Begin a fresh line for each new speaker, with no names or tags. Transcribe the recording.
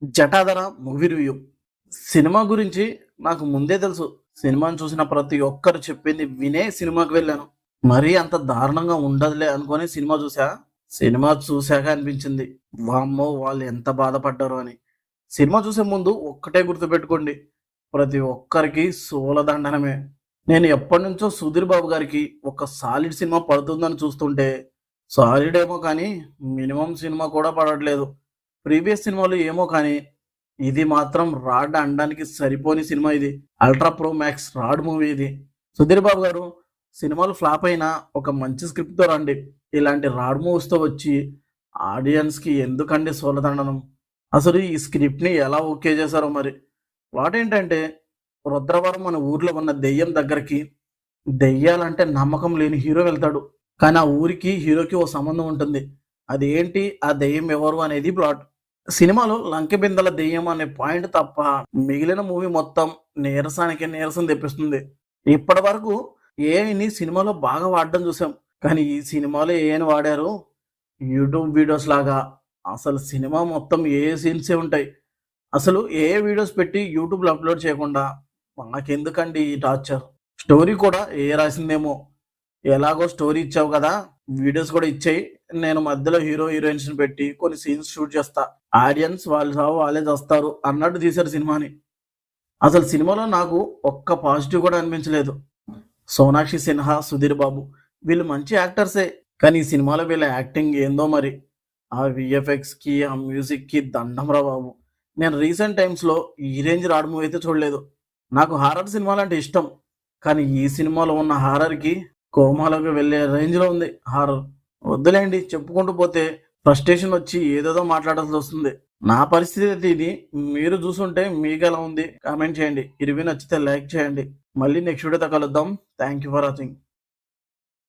'Jatadhara' movie review. Cinema గురించి నాకు ముందే తెలుసు. సినిమాని చూసిన ప్రతి ఒక్కరు చెప్పింది వినే సినిమాకి వెళ్ళాను. మరీ అంత దారుణంగా ఉండదులే అనుకోని సినిమా చూసా. సినిమా చూసాక అనిపించింది, వామ్మో! వాళ్ళు ఎంత బాధపడ్డారో అని. సినిమా చూసే ముందు ఒక్కటే గుర్తుపెట్టుకోండి, ప్రతి ఒక్కరికి సూలదండనమే. నేను ఎప్పటినుంచో 'సుధీర్ బాబు' గారికి ఒక సాలిడ్ సినిమా పడుతుందని చూస్తుంటే, సాలిడ్ ఏమో కానీ మినిమమ్ సినిమా కూడా పడట్లేదు. ప్రీవియస్ సినిమాలు ఏమో కానీ ఇది మాత్రం రాడ్ అనడానికి సరిపోని సినిమా ఇది. Ultra pro max rod movie ఇది. సుధీర్ బాబు గారు సినిమాలు ఫ్లాప్ అయినా ఒక మంచి స్క్రిప్ట్తో రండి. ఇలాంటి రాడ్ మూవీస్తో వచ్చి ఆడియన్స్కి ఎందుకండి సోలదండనం? అసలు ఈ స్క్రిప్ట్ని ఎలా ఓకే చేశారో మరి. ప్లాట్ ఏంటంటే, రుద్రవరం మన ఊర్లో ఉన్న దెయ్యం దగ్గరికి దెయ్యాలంటే నమ్మకం లేని హీరో వెళ్తాడు. కానీ ఆ ఊరికి హీరోకి ఓ సంబంధం ఉంటుంది. అది ఏంటి, ఆ దెయ్యం ఎవరు అనేది ప్లాట్. సినిమాలో లంకెబిందల దెయ్యం అనే పాయింట్ తప్ప మిగిలిన మూవీ మొత్తం నీరసానికి నీరసం తెప్పిస్తుంది. ఇప్పటి వరకు ఏఐని సినిమాలో బాగా వాడడం చూసాం, కానీ ఈ సినిమాలో ఏఐని వాడారు యూట్యూబ్ వీడియోస్ లాగా. అసలు సినిమా మొత్తం ఏ సీన్సే ఉంటాయి. అసలు ఏ వీడియోస్ పెట్టి యూట్యూబ్లో అప్లోడ్ చేయకుండా మాకెందుకండి ఈ టార్చర్? స్టోరీ కూడా ఏ రాసిందేమో. ఎలాగో స్టోరీ ఇచ్చావు కదా, వీడియోస్ కూడా ఇచ్చేయి, నేను మధ్యలో హీరో హీరోయిన్స్ పెట్టి కొన్ని సీన్స్ షూట్ చేస్తా, ఆడియన్స్ వాళ్ళు సావు వాళ్ళే చేస్తారు అన్నట్టు తీశారు సినిమాని. అసలు సినిమాలో నాకు ఒక్క పాజిటివ్ కూడా అనిపించలేదు. సోనాక్షి సిన్హా, సుధీర్ బాబు వీళ్ళు మంచి యాక్టర్సే, కానీ ఈ సినిమాలో వీళ్ళ యాక్టింగ్ ఏందో మరి. ఆ విఎఫ్ఎక్స్కి ఆ మ్యూజిక్కి దండం రా బాబు. నేను రీసెంట్ టైమ్స్లో ఈ రేంజ్ రాడ్ మూవీ అయితే చూడలేదు. నాకు హారర్ సినిమాలు అంటే ఇష్టం, కానీ ఈ సినిమాలో ఉన్న హారర్కి కోమాలోకి వెళ్ళే రేంజ్లో ఉంది హారర్. వద్దులేండి, చెప్పుకుంటూ పోతే ఫ్రస్ట్రేషన్ వచ్చి ఏదేదో మాట్లాడాల్సి వస్తుంది. నా పరిస్థితి అయితే ఇది. మీరు చూసుంటే మీకు ఎలా ఉంది కామెంట్ చేయండి. ఈ రివ్యూ నచ్చితే లైక్ చేయండి. మళ్ళీ నెక్స్ట్ వీడియోతో కలుద్దాం. Thank you for watching.